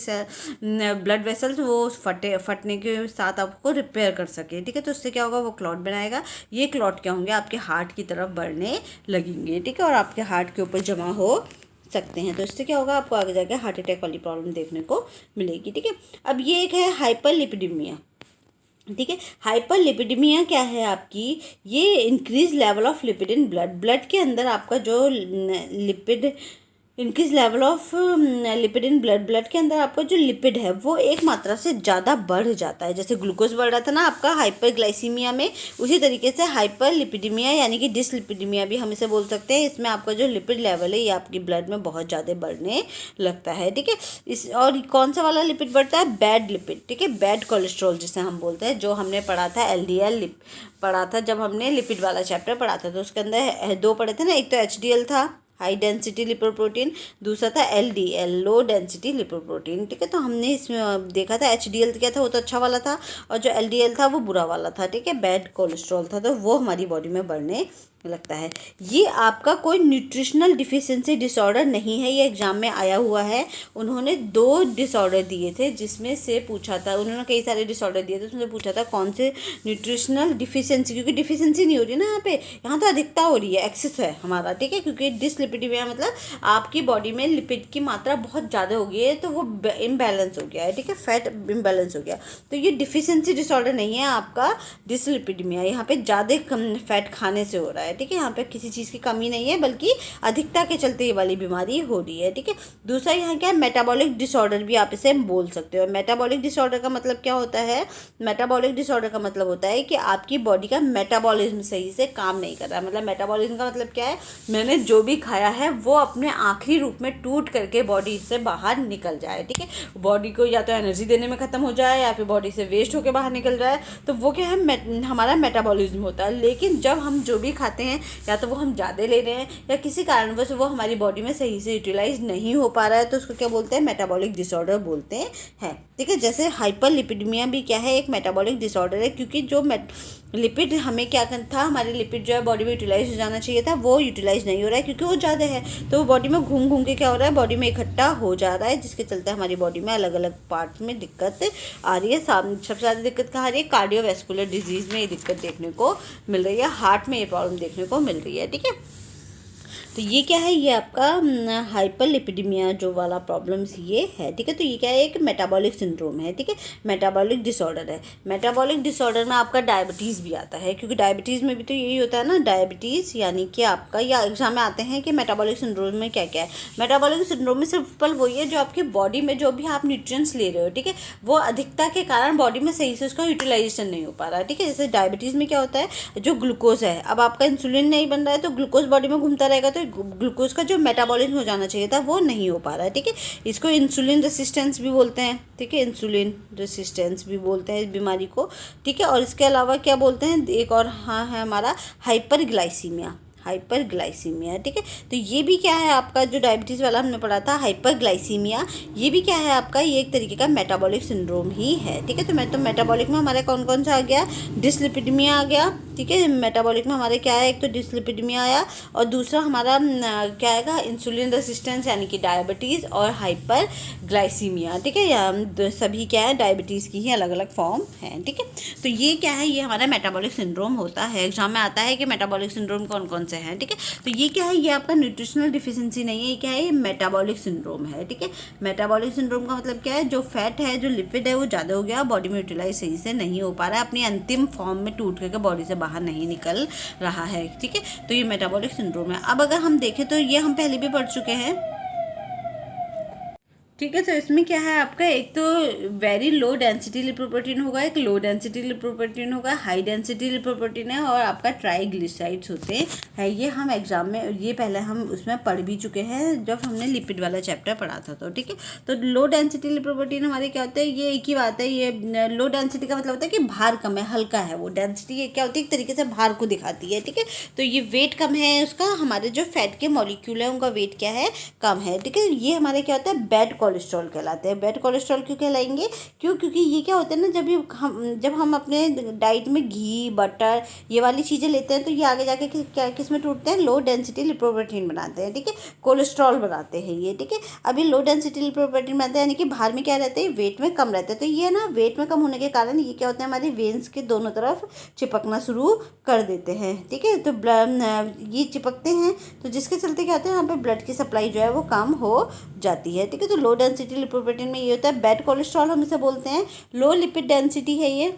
ब्लड वेसल्स वो फटने के साथ आपको रिपेयर कर सके, ठीक है। तो उससे क्या होगा, वो क्लॉट बनाएगा, ये क्लॉट क्या होंगे, आपके हार्ट की तरफ बढ़ने लगेंगे, ठीक है, और आपके हार्ट के ऊपर जमा हो सकते हैं। तो इससे क्या होगा, आपको आगे जाकर हार्ट अटैक वाली प्रॉब्लम देखने को मिलेगी, ठीक है। अब ये एक है हाइपरलिपिडीमिया, ठीक है। हाइपरलिपिडीमिया क्या है आपकी, ये increase level of lipid in blood के अंदर आपका जो lipid increase level of lipid in blood के अंदर आपका जो लिपिड है वो एक मात्रा से ज़्यादा बढ़ जाता है। जैसे ग्लूकोज बढ़ रहा था ना आपका हाइपरग्लाइसीमिया में, उसी तरीके से हाइपरलिपिडीमिया यानी कि डिसलिपिडीमिया भी हम इसे बोल सकते हैं। इसमें आपका जो लिपिड लेवल है ये आपकी ब्लड में बहुत ज़्यादा बढ़ने लगता है, ठीक है। और कौन सा वाला लिपिड बढ़ता है, बैड लिपिड, ठीक है, बैड कोलेस्ट्रॉल जिसे हम बोलते हैं, जो हमने पढ़ा था LDL पढ़ा था जब हमने लिपिड वाला चैप्टर पढ़ा था। तो उसके अंदर दो पढ़े थे ना, एक तो HDL था, हाई डेंसिटी लिपोप्रोटीन, दूसरा था LDL, लो डेंसिटी लिपोप्रोटीन, ठीक है। तो हमने इसमें देखा था HDL क्या था, वो तो अच्छा वाला था, और जो LDL था वो बुरा वाला था, ठीक है, बैड कोलेस्ट्रॉल था, तो वो हमारी बॉडी में बढ़ने लगता है। ये आपका कोई न्यूट्रिशनल डिफिशिएंसी डिसऑर्डर नहीं है, ये एग्जाम में आया हुआ है। उन्होंने 2 डिसऑर्डर दिए थे, जिसमें से पूछा था, उन्होंने कई सारे डिसऑर्डर दिए थे, उसमें पूछा था कौन से न्यूट्रिशनल डिफिशिएंसी, क्योंकि डिफिशिएंसी नहीं हो रही ना यहाँ पे, यहाँ तो अधिकता हो रही है, एक्सेस है हमारा, ठीक है। क्योंकि डिसलिपिडीमिया मतलब आपकी बॉडी में लिपिड की मात्रा बहुत ज़्यादा हो गई है, तो वो इम्बैलेंस हो गया है, ठीक है, फैट इम्बैलेंस हो गया। तो ये डिफिशिएंसी डिसऑर्डर नहीं है आपका डिसलिपिडीमिया, यहाँ पे ज़्यादा फैट खाने से हो रहा है, ठीक है। यहाँ पे किसी चीज़ की कमी नहीं है, बल्कि अधिकता के चलते ये वाली बीमारी हो रही है, ठीक है। दूसरा यहाँ क्या है, मेटाबॉलिक डिसऑर्डर भी आप इसे बोल सकते हो। मेटाबॉलिक डिसऑर्डर का मतलब क्या होता है, मेटाबॉलिक डिसऑर्डर का मतलब होता है कि आपकी बॉडी का मेटाबॉलिज्म सही से काम नहीं कर रहा है। मतलब मेटाबॉलिज्म का मतलब क्या है, मैंने जो भी खाया है वो अपने आखिरी रूप में टूट करके बॉडी से बाहर निकल जाए, ठीक है। बॉडी को या तो एनर्जी देने में ख़त्म हो जाए या फिर बॉडी से वेस्ट होकर बाहर निकल जाए, तो वो क्या है, हमारा मेटाबॉलिज्म होता है। लेकिन जब हम जो भी खाते हैं, या तो वो हम ज़्यादा ले रहे हैं या किसी कारणवश वो हमारी बॉडी में सही से यूटिलाइज नहीं हो पा रहा है, तो उसको क्या बोलते हैं, मेटाबॉलिक डिसऑर्डर बोलते हैं, ठीक है। जैसे हाइपरलिपिडीमिया भी क्या है, एक मेटाबॉलिक डिसऑर्डर है, क्योंकि जो लिपिड हमें क्या करना था, हमारे लिपिड जो है बॉडी में यूटिलाइज हो जाना चाहिए था, वो यूटिलाइज नहीं हो रहा है क्योंकि वो ज़्यादा है, तो वो बॉडी में घूम घूम के क्या हो रहा है, बॉडी में इकट्ठा हो जा रहा है, जिसके चलते हमारी बॉडी में अलग अलग पार्ट्स में दिक्कत आ रही है। सबसे ज़्यादा दिक्कत कहाँ आ रही है, कार्डियोवैस्कुलर डिजीज़ में ये दिक्कत देखने को मिल रही है, हार्ट में ये प्रॉब्लम देखने को मिल रही है, ठीक है। तो ये क्या है, ये आपका हाइपरलिपिडीमिया जो वाला प्रॉब्लम्स ये है, ठीक है। तो ये क्या है, एक मेटाबॉलिक सिंड्रोम है, ठीक है, मेटाबॉलिक डिसऑर्डर है। मेटाबॉलिक डिसऑर्डर में आपका डायबिटीज़ भी आता है, क्योंकि डायबिटीज़ में भी तो यही होता है ना, डायबिटीज़ यानी कि आपका, या एग्जाम में आते हैं कि मेटाबॉलिक सिंड्रोम में क्या क्या है। मेटाबॉलिक सिंड्रोम में सिंपल वही है, जो आपकी बॉडी में जो भी आप न्यूट्रिएंट्स ले रहे हो, ठीक है, वो अधिकता के कारण बॉडी में सही से उसका यूटिलाइजेशन नहीं हो पा रहा है, ठीक है। जैसे डायबिटीज़ में क्या होता है, जो ग्लूकोज है, अब आपका इंसुलिन नहीं बन रहा है, तो ग्लूकोज बॉडी में घूमता रहेगा, तो ग्लूकोज का जो मेटाबॉलिज्म हो जाना चाहिए था वो नहीं हो पा रहा है, ठीक है। इसको इंसुलिन रेसिस्टेंस भी बोलते हैं, ठीक है, इंसुलिन रेसिस्टेंस भी बोलते हैं इस बीमारी को, ठीक है। और इसके अलावा क्या बोलते हैं, एक और हाँ है हमारा हाइपरग्लाइसीमिया, हाइपरग्लाइसीमिया, ठीक है। तो ये भी क्या है आपका, जो डायबिटीज़ वाला हमने पढ़ा था हाइपरग्लाइसीमिया, ये भी क्या है आपका, ये एक तरीके का मेटाबॉलिक सिंड्रोम ही है, ठीक है। तो मेटाबॉलिक में हमारे कौन कौन सा आ गया, डिसलिपिडीमिया आ गया, ठीक है। मेटाबॉलिक में हमारे क्या है, एक तो डिसलिपिडीमिया आया, और दूसरा हमारा क्या आएगा, इंसुलिन रेसिस्टेंस यानी कि डायबिटीज़, और हाइपरग्लाइसीमिया, ठीक है। या सभी क्या है, डायबिटीज़ की ही अलग अलग फॉर्म है, ठीक है। तो ये क्या है, ये हमारा मेटाबॉलिक सिंड्रोम होता है। एग्जाम में आता है कि मेटाबॉलिक सिंड्रोम कौन कौन से हैं, ठीक है। तो ये क्या है, ये आपका न्यूट्रिशनल डिफिशिएंसी नहीं है, ये क्या है, ये मेटाबॉलिक सिंड्रोम है, ठीक है। मेटाबॉलिक सिंड्रोम का मतलब क्या है, जो फैट है, जो लिपिड है, वो ज़्यादा हो गया, बॉडी में यूटिलाइज सही से नहीं हो पा रहा है, अपनी अंतिम फॉर्म में टूट करके बॉडी से बाहर नहीं निकल रहा है, ठीक है। तो ये मेटाबॉलिक सिंड्रोम है। अब अगर हम देखें तो ये हम पहले भी पढ़ चुके हैं, ठीक है। तो इसमें क्या है आपका, एक तो वेरी लो डेंसिटी लिपोप्रोटीन होगा, एक लो डेंसिटी लिपोप्रोटीन होगा, हाई डेंसिटी लिपोप्रोटीन है, और आपका ट्राइग्लिसराइड्स होते हैं। ये हम एग्जाम में, ये पहले हम उसमें पढ़ भी चुके हैं जब हमने लिपिड वाला चैप्टर पढ़ा था, तो ठीक है। तो लो डेंसिटी लिपोप्रोटीन हमारे क्या होता है, ये एक ही बात है, ये लो डेंसिटी का मतलब होता है कि भार कम है, हल्का है। वो डेंसिटी ये क्या होती है, एक तरीके से भार को दिखाती है, ठीक है। तो ये वेट कम है उसका, हमारे जो फैट के मॉलिक्यूल है उनका वेट क्या है, कम है, ठीक है। ये हमारे क्या होता है, बैड कोलेस्ट्रॉल कहलाते हैं। बैड कोलेस्ट्रॉल क्यों कहलाएंगे, क्योंकि ये क्या होता है ना, जब हम अपने डाइट में घी, बटर, ये वाली चीज़ें लेते हैं, तो ये आगे जाके क्या किस में टूटते हैं, लो डेंसिटी लिपोप्रोटीन बनाते हैं, ठीक है, कोलेस्ट्रॉल बनाते हैं ये, ठीक है। अभी लो डेंसिटी लिपोप्रोटीन बनाते हैं, यानी कि भार में क्या रहते हैं, वेट में कम रहते हैं। तो ये ना वेट में कम होने के कारण ये क्या होता है, हमारी वेन्स के दोनों तरफ चिपकना शुरू कर देते हैं, ठीक है। तो ये चिपकते हैं, तो जिसके चलते क्या होता है, यहाँ पे ब्लड की सप्लाई जो है वो कम हो जाती है, ठीक है। तो लो डेंसिटी लिपोप्रोटीन में ये होता है, बैड कोलेस्ट्रॉल हम इसे बोलते हैं। लो लिपिड डेंसिटी है ये,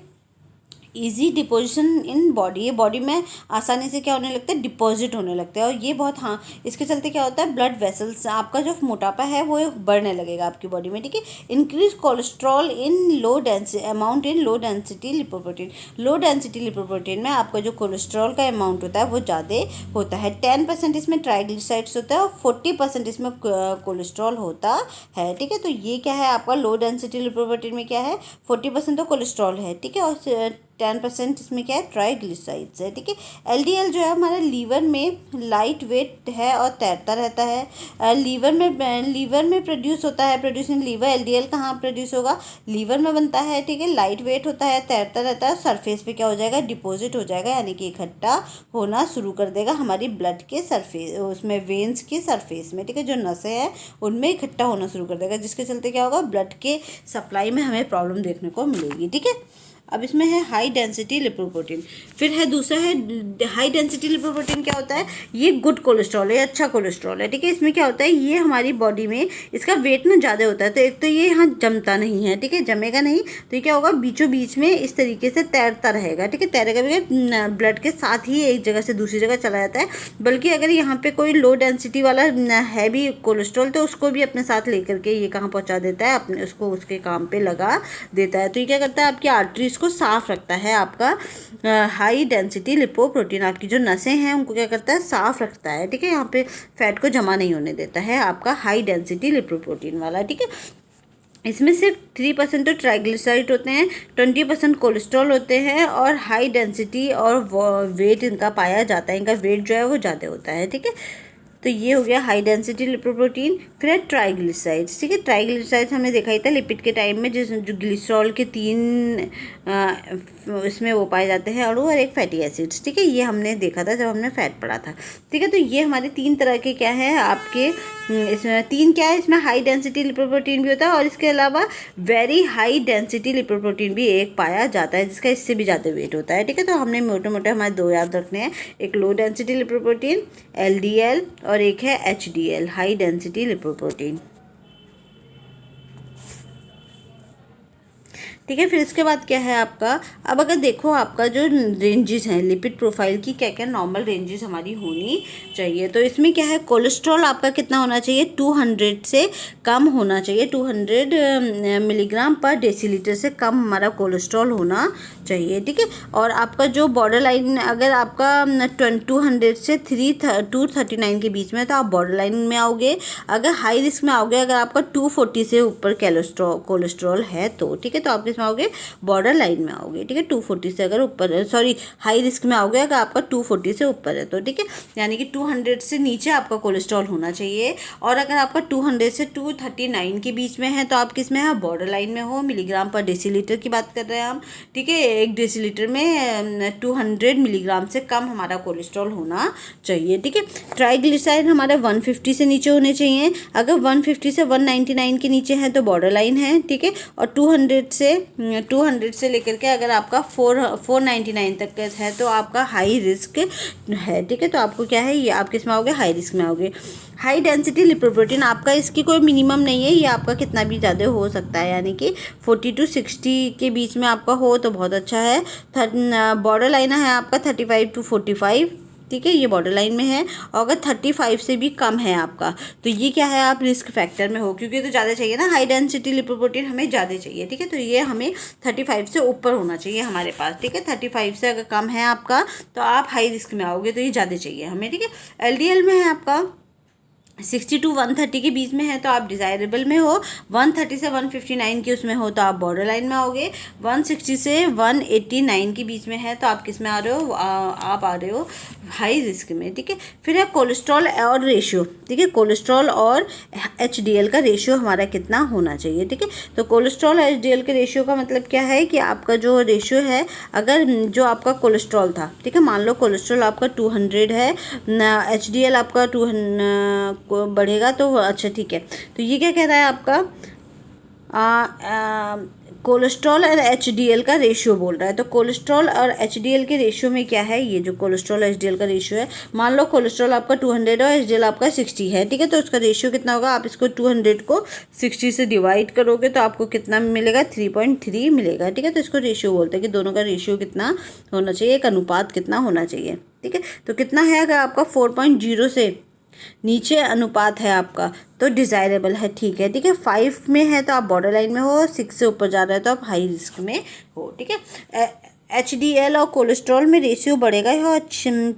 ईजी डिपोजिशन इन बॉडी, ये बॉडी में आसानी से क्या होने लगता है, डिपॉजिट होने लगता है। और ये बहुत, हाँ, इसके चलते क्या होता है, ब्लड वेसल्स, आपका जो मोटापा है वो बढ़ने लगेगा आपकी बॉडी में, ठीक है। Increase cholesterol in low density amount in low density lipoprotein, low density lipoprotein में आपका जो कोलेस्ट्रॉल का अमाउंट होता है वो ज़्यादा होता है। 10% इसमें ट्राइग्लिसराइड्स होता है और 40% इसमें कोलेस्ट्रॉल होता है, ठीक है। तो ये क्या है आपका, लो डेंसिटी लिपोप्रोटीन में क्या है, 40% तो कोलेस्ट्रॉल है, ठीक है, और 10% इसमें क्या है, ट्राइग्लिसराइड्स है, ठीक है। एलडीएल जो है हमारे लीवर में लाइट वेट है और तैरता रहता है। लीवर में प्रोड्यूस होता है, प्रोड्यूस इन लीवर। एलडीएल कहाँ प्रोड्यूस होगा, लीवर में बनता है, ठीक है। लाइट वेट होता है, तैरता रहता है, सरफेस पे क्या हो जाएगा, डिपॉजिट हो जाएगा, यानी कि इकट्ठा होना शुरू कर देगा हमारी ब्लड के सरफेस, उसमें वेन्स के सरफेस में, ठीक है। जो नसें हैं उनमें इकट्ठा होना शुरू कर देगा, जिसके चलते क्या होगा, ब्लड के सप्लाई में हमें प्रॉब्लम देखने को मिलेगी, ठीक है। अब इसमें है हाई डेंसिटी लिपोप्रोटीन। फिर है दूसरा है हाई डेंसिटी लिपोप्रोटीन। क्या होता है, ये गुड कोलेस्ट्रॉल है, अच्छा कोलेस्ट्रॉल है, ठीक है। इसमें क्या होता है, ये हमारी बॉडी में इसका वेट ना ज़्यादा होता है, तो एक तो ये यहाँ जमता नहीं है, ठीक है, जमेगा नहीं, तो ये क्या होगा, बीचों बीच में इस तरीके से तैरता रहेगा, ठीक है। तैरेगा भी ब्लड के साथ ही एक जगह से दूसरी जगह चला जाता है। बल्कि अगर यहाँ पे कोई लो डेंसिटी वाला है भी कोलेस्ट्रॉल, तो उसको भी अपने साथ लेकर के ये कहाँ पहुँचा देता है, अपने उसको उसके काम पे लगा देता है। तो ये क्या करता है, आपकी आर्टरीज को साफ रखता है। आपका हाई डेंसिटी लिपोप्रोटीन आपकी जो नसें हैं उनको क्या करता है, साफ रखता है, ठीक है। यहाँ पे फैट को जमा नहीं होने देता है आपका हाई डेंसिटी लिपोप्रोटीन वाला, ठीक है। इसमें सिर्फ 3% तो ट्राइग्लिसराइड होते हैं, 20% कोलेस्ट्रॉल होते हैं, और हाई डेंसिटी और वेट इनका पाया जाता है, इनका वेट जो है वो ज़्यादा होता है, ठीक है। तो ये हो गया हाई डेंसिटी लिपोप्रोटीन। फिर है ट्राइग्लिसराइड्स, ठीक है। ट्राइग्लिसराइड्स हमने देखा ही था लिपिड के टाइम में, जो ग्लिसरॉल के 3 इसमें वो पाए जाते हैं अणु और एक फैटी एसिड्स, ठीक है। ये हमने देखा था जब हमने फैट पढ़ा था, ठीक है। तो ये हमारे 3 तरह के क्या है आपके, इसमें 3 क्या है, इसमें हाई डेंसिटी लिपोप्रोटीन भी होता है, और इसके अलावा वेरी हाई डेंसिटी लिपोप्रोटीन भी एक पाया जाता है, जिसका इससे भी ज़्यादा वेट होता है, ठीक है। तो हमने मोटे मोटे हमारे 2 याद रखने हैं, एक लो डेंसिटी लिपोप्रोटीन LDL और एक है HDL हाई डेंसिटी लिपोप्रोटीन, ठीक है। फिर इसके बाद क्या है आपका, अब अगर देखो आपका जो रेंजेस हैं लिपिड प्रोफाइल की, क्या क्या नॉर्मल रेंजेस हमारी होनी चाहिए। तो इसमें क्या है, कोलेस्ट्रॉल आपका कितना होना चाहिए, 200 से कम होना चाहिए, 200 मिलीग्राम पर डेसीलीटर से कम हमारा कोलेस्ट्रॉल होना चाहिए, ठीक है। और आपका जो बॉर्डर लाइन, अगर आपका 200 से 239 के बीच में, तो आप बॉर्डर लाइन में आओगे। अगर हाई रिस्क में आओगे, अगर आपका 240 से ऊपर कोलेस्ट्रॉल है तो, ठीक है, तो आप में आओगे, बॉर्डर लाइन में आओगे, ठीक है। 240 से अगर ऊपर, सॉरी हाई रिस्क में आओगे अगर आपका 240 से ऊपर है तो, ठीक है। यानी कि 200 से नीचे आपका कोलेस्ट्रॉल होना चाहिए। और अगर आपका 200 से 239 के बीच में है तो आप किस में है, बॉर्डर लाइन में हो। मिलीग्राम पर डेसीलीटर की बात कर रहे हैं हम, ठीक है। 1 डेसीलीटर में 200 मिलीग्राम से कम हमारा कोलेस्ट्रॉल होना चाहिए, ठीक है। ट्राइग्लिसराइड हमारे 150 से नीचे होने चाहिए। अगर 150 से 199 के नीचे है तो बॉर्डर लाइन है, ठीक है। और 200 से लेकर के अगर आपका 499 तक है तो आपका हाई रिस्क है, ठीक है। तो आपको क्या है, ये आप किस में आओगे, हाई रिस्क में आओगे। हाई डेंसिटी लिपोप्रोटीन आपका, इसकी कोई मिनिमम नहीं है, ये आपका कितना भी ज़्यादा हो सकता है, यानी कि 40 to 60 के बीच में आपका हो तो बहुत अच्छा है। बॉर्डर लाइन है आपका 35 to 45, ठीक है, ये बॉर्डर लाइन में है। और अगर 35 से भी कम है आपका तो ये क्या है, आप रिस्क फैक्टर में हो, क्योंकि तो ज़्यादा चाहिए ना, हाई डेंसिटी लिपोप्रोटीन हमें ज़्यादा चाहिए, ठीक है। तो ये हमें 35 से ऊपर होना चाहिए हमारे पास, ठीक है। 35 से अगर कम है आपका तो आप हाई रिस्क में आओगे, तो ये ज़्यादा चाहिए हमें, ठीक है। LDL में है आपका 60 to 130 के बीच में है तो आप डिज़ायरेबल में हो। 130 से 159 के उसमें हो तो आप बॉर्डर लाइन में आओगे। 160 से 189 के बीच में है तो आप किस में आ रहे हो, आप आ रहे हो हाई रिस्क में, ठीक है। फिर है कोलेस्ट्रॉल और रेशियो, ठीक है। कोलेस्ट्रॉल और HDL का रेशियो हमारा कितना होना चाहिए, ठीक है। तो कोलेस्ट्रॉल HDL के रेशियो का मतलब क्या है कि आपका जो रेशियो है, अगर जो आपका कोलेस्ट्रॉल था, ठीक है, मान लो कोलेस्ट्रॉल आपका 200 है, HDL आपका 200 को बढ़ेगा तो अच्छा, ठीक है। तो ये क्या कह रहा है आपका, कोलेस्ट्रॉल और HDL का रेशियो बोल रहा है। तो कोलेस्ट्रॉल और HDL के रेशियो में क्या है, ये जो कोलेस्ट्रॉल HDL का रेशियो है, मान लो कोलेस्ट्रॉल आपका 200 और HDL आपका 60 है, ठीक है। तो उसका रेशियो कितना होगा, आप इसको 200 को 60 से डिवाइड करोगे तो आपको कितना मिलेगा, 3.3 मिलेगा, ठीक है। तो इसको रेशियो बोलते हैं कि दोनों का रेशियो कितना होना चाहिए, एक अनुपात कितना होना चाहिए, ठीक है। तो कितना है, अगर आपका 4.0 से नीचे अनुपात है आपका तो डिज़ायरेबल है, ठीक है, ठीक है। 5 में है तो आप बॉर्डर लाइन में हो, 6 से ऊपर जा रहे हो तो आप हाई रिस्क में हो, ठीक है। HDL और कोलेस्ट्रॉल में रेशियो बढ़ेगा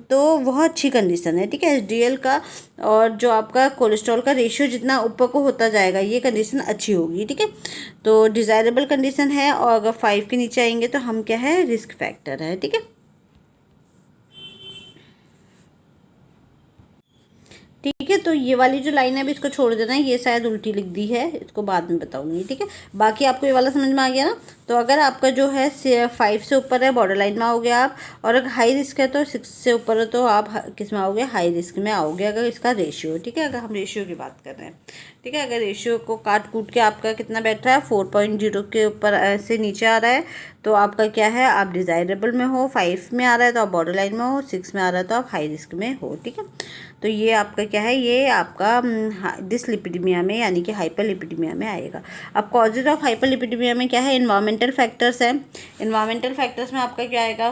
तो वह अच्छी कंडीशन है, ठीक है। HDL का और जो आपका कोलेस्ट्रॉल का रेशियो जितना ऊपर को होता जाएगा ये कंडीशन अच्छी होगी, ठीक है। तो डिज़ायरेबल कंडीशन है, और अगर 5 के नीचे आएंगे तो हम क्या है, रिस्क फैक्टर है, ठीक है। ठीक है, तो ये वाली जो लाइन है अभी इसको छोड़ देना है, ये शायद उल्टी लिख दी है, इसको बाद में बताऊंगी, ठीक है। बाकी आपको ये वाला समझ में आ गया ना। तो अगर आपका जो है 5 से ऊपर है बॉर्डर लाइन में आओगे आप, और अगर हाई रिस्क है तो 6 से ऊपर है तो आप किस में आओगे, हाई रिस्क में आओगे, अगर इसका रेशियो, ठीक है। अगर हम रेशियो की बात कर रहे हैं, ठीक है, अगर रेशियो को काट कूट के आपका कितना बैठ रहा है, 4.0 के ऊपर से नीचे आ रहा है तो आपका क्या है, आप डिज़ायरेबल में हो। 5 में आ रहा है तो आप बॉर्डर लाइन में हो, 6 में आ रहा है तो आप हाई रिस्क में हो, ठीक है। तो ये आपका क्या है, ये आपका डिसलिपिडीमिया में यानी कि हाइपरलिपिडीमिया में आएगा। अब कॉजेज ऑफ हाइपरलिपिडीमिया में क्या है, इन्वायरमेंटल फैक्टर्स हैं। इन्वायरमेंटल फैक्टर्स में आपका क्या आएगा,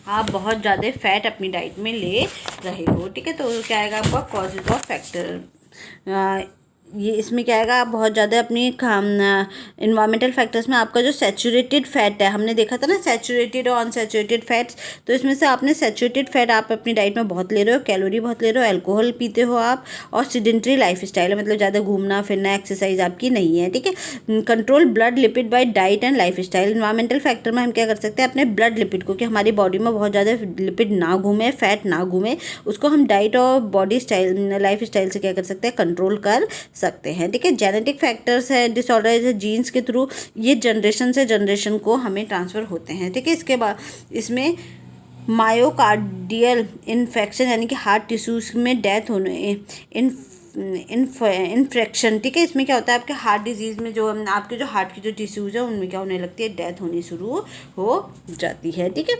आप बहुत ज़्यादा फैट अपनी डाइट में ले रहे हो, ठीक है। तो क्या आएगा आपका कॉजेज ऑफ फैक्टर, ये इसमें क्या आएगा, आप बहुत ज़्यादा अपनी इन्वायरमेंटल फैक्टर्स में आपका जो सैचुरेटेड फैट है, हमने देखा था ना सैचुरेटेड और अनसैचुरेटेड फैट्स, तो इसमें से आपने सैचुरेटेड फैट आप अपनी डाइट में बहुत ले रहे हो, कैलोरी बहुत ले रहे हो, अल्कोहल पीते हो आप, और सीडेंटरी लाइफ स्टाइल है, मतलब ज़्यादा घूमना फिरना एक्सरसाइज आपकी नहीं है, ठीक है। Control blood lipid bye diet and life style. Environmental factor में हम क्या कर सकते हैं, अपने ब्लड लिपिड को, कि हमारी बॉडी में बहुत ज़्यादा लिपिड ना घूमे, फैट ना घूमे, उसको हम डाइट और बॉडी स्टाइल लाइफ स्टाइल से क्या कर सकते हैं, कंट्रोल कर सकते हैं, ठीक है। जेनेटिक फैक्टर्स है, डिसऑर्डर है जीन्स के थ्रू, ये जनरेशन से जनरेशन को हमें ट्रांसफ़र होते हैं, ठीक है। इसके बाद इसमें मायोकार्डियल इन्फेक्शन यानी कि हार्ट टिश्यूज़ में डेथ होने इन्फेक्शन, ठीक है। इसमें क्या होता है, आपके हार्ट डिजीज़ में जो आपके जो हार्ट की जो टिश्यूज़ है उनमें क्या होने लगती है, डेथ होनी शुरू हो जाती है, ठीक है।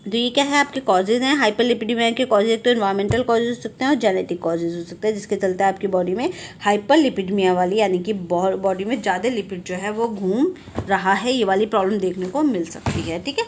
तो ये क्या है, आपके कॉजेज़ हैं। हाइपरलिपिडीमिया के कॉजेज एक तो इन्वायरमेंटल कॉजेज हो सकते हैं और जेनेटिक कॉजेज हो सकते हैं, जिसके चलते आपकी बॉडी में हाइपरलिपिडीमिया वाली यानी कि बॉडी में ज़्यादा लिपिड जो है वो घूम रहा है, ये वाली प्रॉब्लम देखने को मिल सकती है, ठीक है।